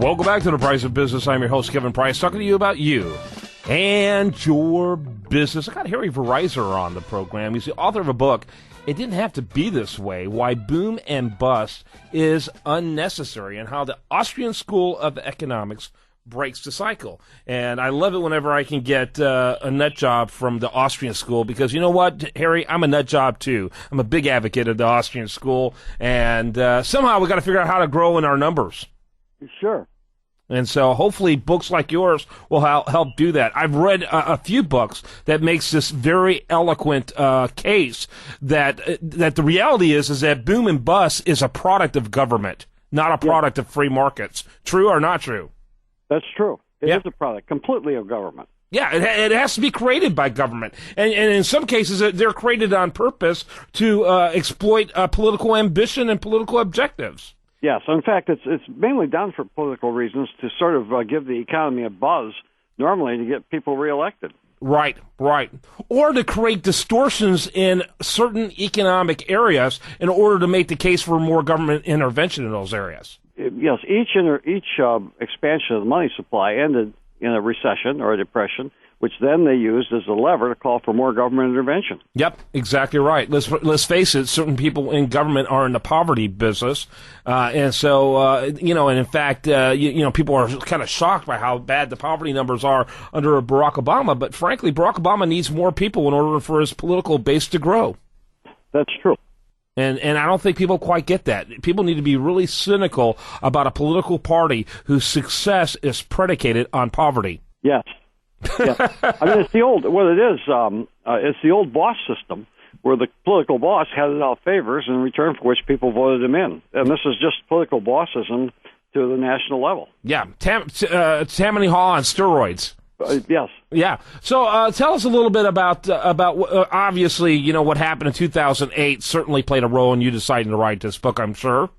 Welcome back to The Price of Business. I'm your host, Kevin Price, talking to you about you and your business. I got Harry Veryser on the program. He's the author of a book, It Didn't Have to Be This Way, Why Boom and Bust is Unnecessary, and how the Austrian School of Economics breaks the cycle. And I love it whenever I can get a nut job from the Austrian school, because you know what, Harry, I'm a nut job too. I'm a big advocate of the Austrian school, and somehow we got to figure out how to grow in our numbers. Sure. And so hopefully books like yours will help do that. I've read a few books that makes this very eloquent case that the reality is that boom and bust is a product of government, not a product of free markets. True or not true? That's true. It is a product completely of government. Yeah, it has to be created by government. And in some cases, they're created on purpose to exploit political ambition and political objectives. Yes. In fact, it's mainly done for political reasons, to sort of give the economy a buzz, normally to get people reelected. Right. Or to create distortions in certain economic areas in order to make the case for more government intervention in those areas. Yes, each expansion of the money supply ended in a recession or a depression, which then they used as a lever to call for more government intervention. Yep, exactly right. Let's face it, certain people in government are in the poverty business, and so, and in fact, people are kind of shocked by how bad the poverty numbers are under Barack Obama, but frankly, Barack Obama needs more people in order for his political base to grow. That's true. And I don't think people quite get that. People need to be really cynical about a political party whose success is predicated on poverty. Yes. Yeah. I mean, it's the old boss system, where the political boss handed out favors in return for which people voted him in. And this is just political bossism to the national level. Yeah. Tammany Hall on steroids. Yes. Yeah. So tell us a little bit about obviously, what happened in 2008 certainly played a role in you deciding to write this book, I'm sure.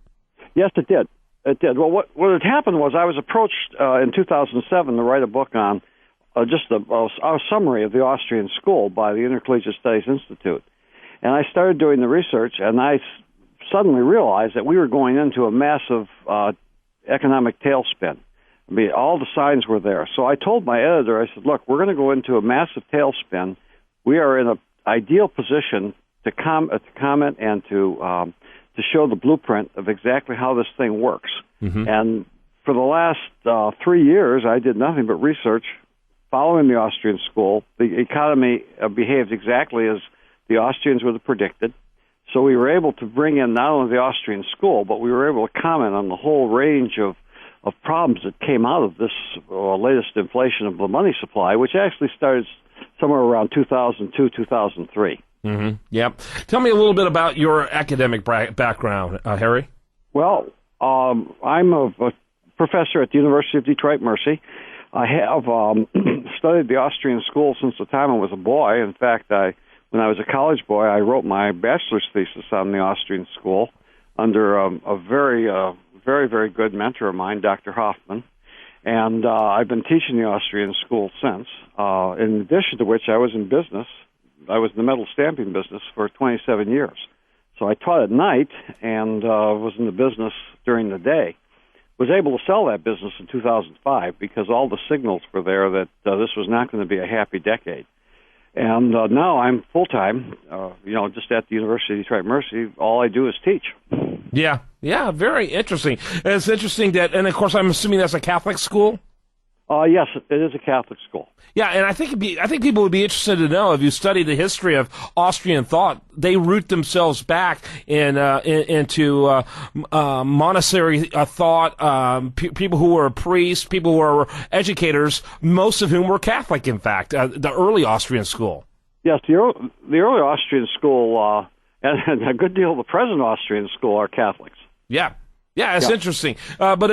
Yes, it did. It did. Well, what had happened was I was approached in 2007 to write a book on just a summary of the Austrian school by the Intercollegiate Studies Institute. And I started doing the research, and I suddenly realized that we were going into a massive economic tailspin. I mean, all the signs were there. So I told my editor, I said, look, we're going to go into a massive tailspin. We are in an ideal position to comment and to show the blueprint of exactly how this thing works. Mm-hmm. And for the last 3 years, I did nothing but research following the Austrian school. The economy behaved exactly as the Austrians would have predicted. So we were able to bring in not only the Austrian school, but we were able to comment on the whole range of problems that came out of this latest inflation of the money supply, which actually started somewhere around 2002, 2003. Mm-hmm. Yep. Tell me a little bit about your academic background, Harry. Well, I'm a professor at the University of Detroit Mercy. I have studied the Austrian school since the time I was a boy. In fact, when I was a college boy, I wrote my bachelor's thesis on the Austrian school under a very, very good mentor of mine, Dr. Hoffman. And I've been teaching the Austrian school since. In addition to which, I was in business. I was in the metal stamping business for 27 years. So I taught at night and was in the business during the day. Was able to sell that business in 2005 because all the signals were there that this was not going to be a happy decade. And now I'm full-time, just at the University of Detroit Mercy. All I do is teach. Yeah, very interesting. And it's interesting that, and of course I'm assuming that's a Catholic school? Yes, it is a Catholic school. Yeah, and I think people would be interested to know, if you study the history of Austrian thought, they root themselves back into monastery thought. People who were priests, people who were educators, most of whom were Catholic. In fact, the early Austrian school. Yes, the early Austrian school and a good deal of the present Austrian school are Catholics. Yeah, it's interesting, but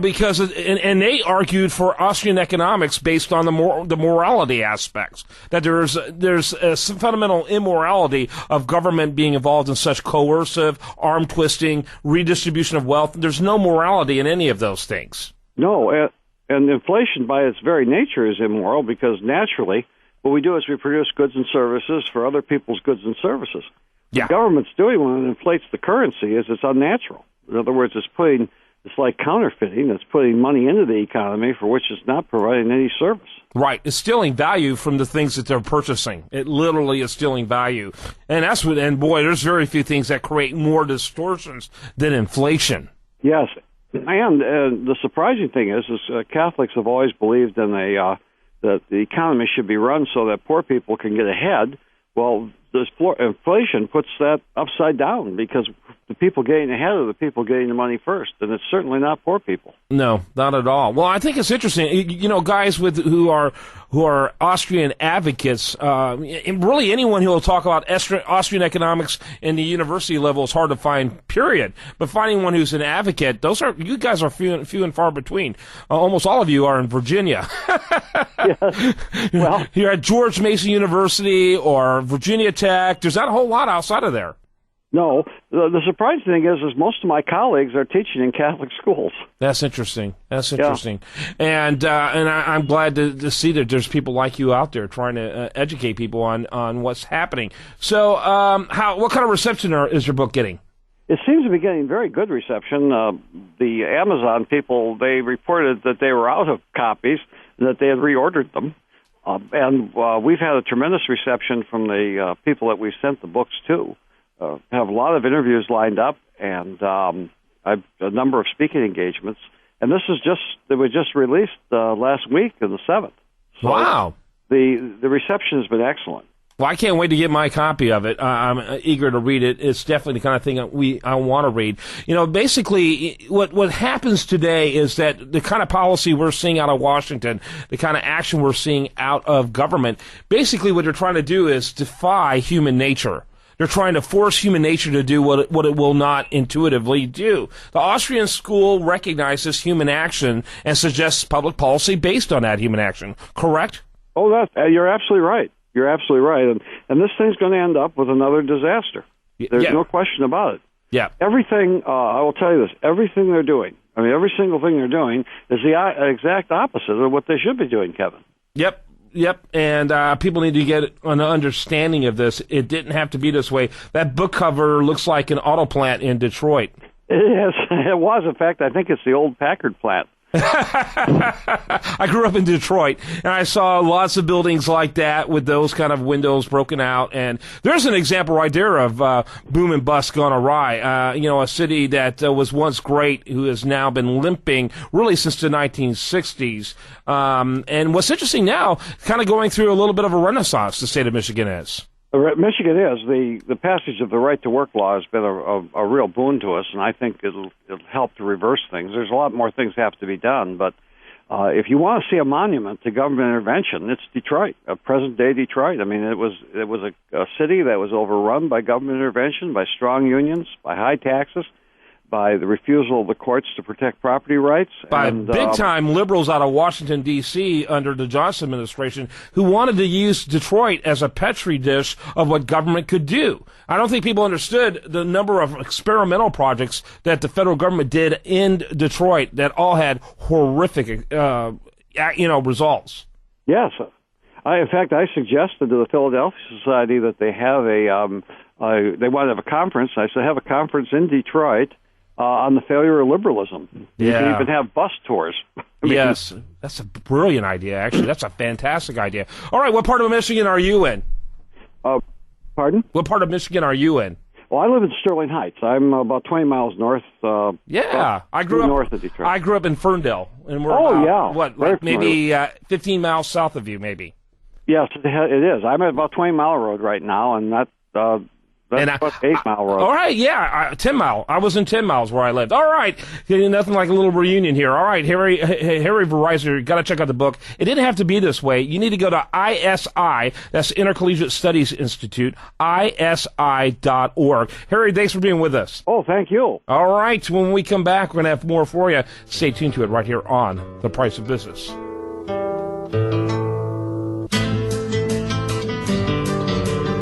because and they argued for Austrian economics based on the morality aspects, that there's some fundamental immorality of government being involved in such coercive, arm twisting, redistribution of wealth. There's no morality in any of those things. No, and inflation by its very nature is immoral, because naturally what we do is we produce goods and services for other people's goods and services. Yeah. What the government's doing when it inflates the currency is it's unnatural. In other words, it's putting It's like counterfeiting. It's putting money into the economy for which it's not providing any service. Right. It's stealing value from the things that they're purchasing. It literally is stealing value. And that's what, and boy, there's very few things that create more distortions than inflation. Yes. And the surprising thing is Catholics have always believed in that the economy should be run so that poor people can get ahead. Well, this inflation puts that upside down because the people getting ahead are the people getting the money first, and it's certainly not poor people. No, not at all. Well, I think it's interesting. You know, guys who are Austrian advocates, and really anyone who will talk about Austrian economics in the university level is hard to find. Period. But finding one who's an advocate, you guys are few and far between. Almost all of you are in Virginia. Yes. Well, you're at George Mason University or Virginia Tech. There's not a whole lot outside of there. No. The surprising thing is most of my colleagues are teaching in Catholic schools. That's interesting. Yeah. And I'm glad to see that there's people like you out there trying to educate people on what's happening. So, what kind of reception is your book getting? It seems to be getting very good reception. The Amazon people, they reported that they were out of copies, that they had reordered them. And we've had a tremendous reception from the people that we sent the books to. Have a lot of interviews lined up, and I've a number of speaking engagements. And this is it was just released last week on the 7th. So wow. The reception has been excellent. Well, I can't wait to get my copy of it. I'm eager to read it. It's definitely the kind of thing I want to read. You know, basically, what happens today is that the kind of policy we're seeing out of Washington, the kind of action we're seeing out of government, basically what they're trying to do is defy human nature. They're trying to force human nature to do what it will not intuitively do. The Austrian school recognizes human action and suggests public policy based on that human action. Correct? Oh, you're absolutely right. You're absolutely right. And this thing's going to end up with another disaster. There's no question about it. Yeah. Everything, I will tell you this, everything they're doing, every single thing they're doing is the exact opposite of what they should be doing, Kevin. Yep. And people need to get an understanding of this. It didn't have to be this way. That book cover looks like an auto plant in Detroit. It is. It was. In fact, I think it's the old Packard plant. I grew up in Detroit, and I saw lots of buildings like that with those kind of windows broken out. And there's an example right there of boom and bust gone awry. A city that was once great who has now been limping really since the 1960s. And what's interesting now, kind of going through a little bit of a renaissance, the state of Michigan is. Michigan is. The passage of the right-to-work law has been a real boon to us, and I think it'll help to reverse things. There's a lot more things that have to be done, but if you want to see a monument to government intervention, it's Detroit, present-day Detroit. It was a city that was overrun by government intervention, by strong unions, by high taxes, by the refusal of the courts to protect property rights. By big-time liberals out of Washington, D.C. under the Johnson administration who wanted to use Detroit as a petri dish of what government could do. I don't think people understood the number of experimental projects that the federal government did in Detroit that all had horrific, results. Yes. In fact, I suggested to the Philadelphia Society that they have they want to have a conference. I said, have a conference in Detroit on the failure of liberalism. You can even have bus tours. Yes, that's a brilliant idea, actually. That's a fantastic idea. All right, what part of Michigan are you in? Pardon? What part of Michigan are you in? Well, I live in Sterling Heights. I'm about 20 miles north. I grew up north of Detroit. I grew up in Ferndale, and we're maybe 15 miles south of you, maybe. Yes, it is. I'm at about 20 Mile Road right now, and that's about 8 Mile Road. All right, 10 Mile. I was in 10 miles where I lived. All right, nothing like a little reunion here. All right, Harry Veryser, you got to check out the book. It didn't have to be this way. You need to go to ISI, that's Intercollegiate Studies Institute, ISI.org. Harry, thanks for being with us. Oh, thank you. All right, when we come back, we're going to have more for you. Stay tuned to it right here on The Price of Business.